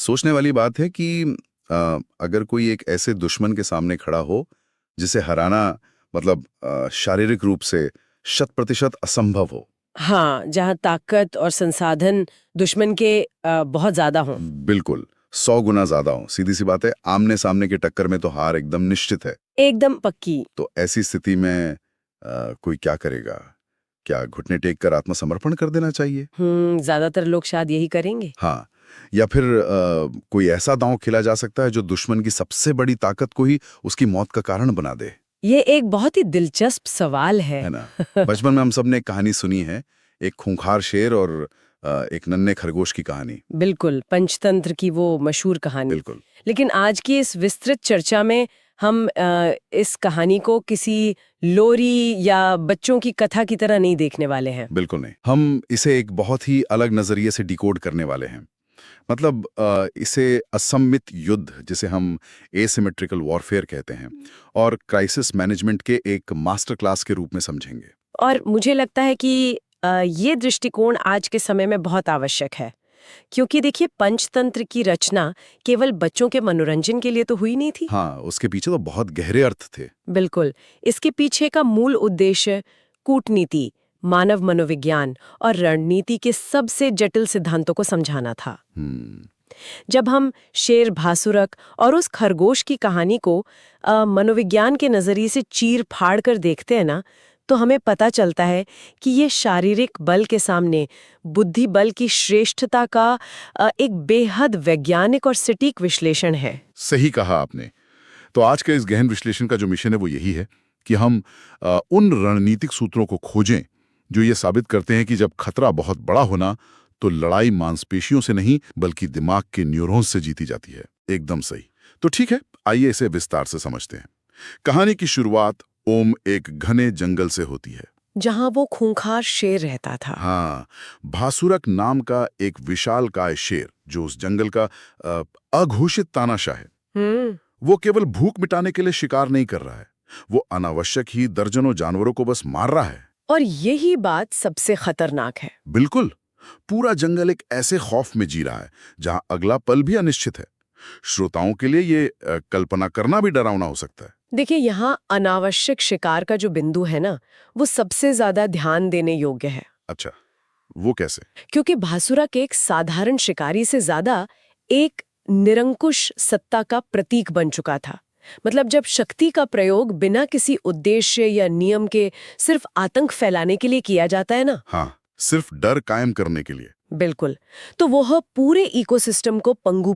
सोचने वाली बात है कि अगर कोई एक ऐसे दुश्मन के सामने खड़ा हो जिसे हराना मतलब शारीरिक रूप से 100% असंभव हो। हाँ, जहाँ ताकत और संसाधन दुश्मन के बहुत ज्यादा हों। बिल्कुल, 100 गुना ज्यादा हो। सीधी सी बात है, आमने सामने की टक्कर में तो हार एकदम निश्चित है। एकदम पक्की। तो ऐसी स्थिति में कोई क्या करेगा? क्या घुटने टेक कर आत्मसमर्पण कर देना चाहिए? ज्यादातर लोग शायद यही करेंगे। हाँ, या फिर कोई ऐसा दांव खेला जा सकता है जो दुश्मन की सबसे बड़ी ताकत को ही उसकी मौत का कारण बना दे। ये एक बहुत ही दिलचस्प सवाल है। है ना? बचपन में हम सब ने एक कहानी सुनी है, एक खूंखार शेर और एक नन्हे खरगोश की कहानी। बिल्कुल, पंचतंत्र की वो मशहूर कहानी। बिल्कुल। लेकिन आज की इस विस्तृत चर्चा में हम इस कहानी को किसी लोरी या बच्चों की कथा की तरह नहीं देखने वाले हैं। बिल्कुल नहीं, हम इसे एक बहुत ही अलग नजरिए से डिकोड करने वाले हैं। मतलब इसे असम्मित युद्ध, जिसे हम एसिमेट्रिकल वॉरफेयर कहते हैं, और क्राइसिस मैनेजमेंट के एक मास्टर क्लास के रूप में समझेंगे। और मुझे लगता है कि ये दृष्टिकोण आज के समय में बहुत आवश्यक है, क्योंकि देखिए पंचतंत्र की रचना केवल बच्चों के मनोरंजन के लिए तो हुई नहीं थी। हाँ, उसके पीछे तो बहुत गहरे अर्थ थे। बिल्कुल, इसके पीछे का मूल उद्देश्य कूटनीति, मानव मनोविज्ञान और रणनीति के सबसे जटिल सिद्धांतों को समझाना था। जब हम शेर भासुरक और उस खरगोश की कहानी को मनोविज्ञान के नजरिए से चीर फाड़ कर देखते हैं ना, तो हमें पता चलता है कि ये शारीरिक बल के सामने बुद्धि बल की श्रेष्ठता का एक बेहद वैज्ञानिक और सटीक विश्लेषण है। सही कहा आपने। तो आज के इस गहन विश्लेषण का जो मिशन है वो यही है कि हम उन रणनीतिक सूत्रों को खोजें जो ये साबित करते हैं कि जब खतरा बहुत बड़ा होना तो लड़ाई मांसपेशियों से नहीं बल्कि दिमाग के न्यूरॉन्स से जीती जाती है। एकदम सही। तो ठीक है, आइए इसे विस्तार से समझते हैं। कहानी की शुरुआत ओम एक घने जंगल से होती है, जहां वो खूंखार शेर रहता था। हाँ, भासुरक नाम का एक विशालकाय शेर जो उस जंगल का अघोषित तानाशाह है। वो केवल भूख मिटाने के लिए शिकार नहीं कर रहा है, वो अनावश्यक ही दर्जनों जानवरों को बस मार रहा है। और यही बात सबसे खतरनाक है। बिल्कुल, पूरा जंगल एक ऐसे खौफ में जी रहा है जहां अगला पल भी अनिश्चित है। श्रोताओं के लिए ये कल्पना करना भी डरावना हो सकता है। देखिए, यहाँ अनावश्यक शिकार का जो बिंदु है ना, वो सबसे ज्यादा ध्यान देने योग्य है। अच्छा, वो कैसे? क्योंकि भासुरक एक साधारण शिकारी से ज्यादा एक निरंकुश सत्ता का प्रतीक बन चुका था। मतलब जब शक्ति का प्रयोग बिना किसी उद्देश्य या नियम के सिर्फ आतंक फैलाने के लिए किया जाता है ना, हाँ, सिर्फ डर कायम करने के लिए। बिल्कुल, तो वह पूरे इकोसिस्टम को पंगु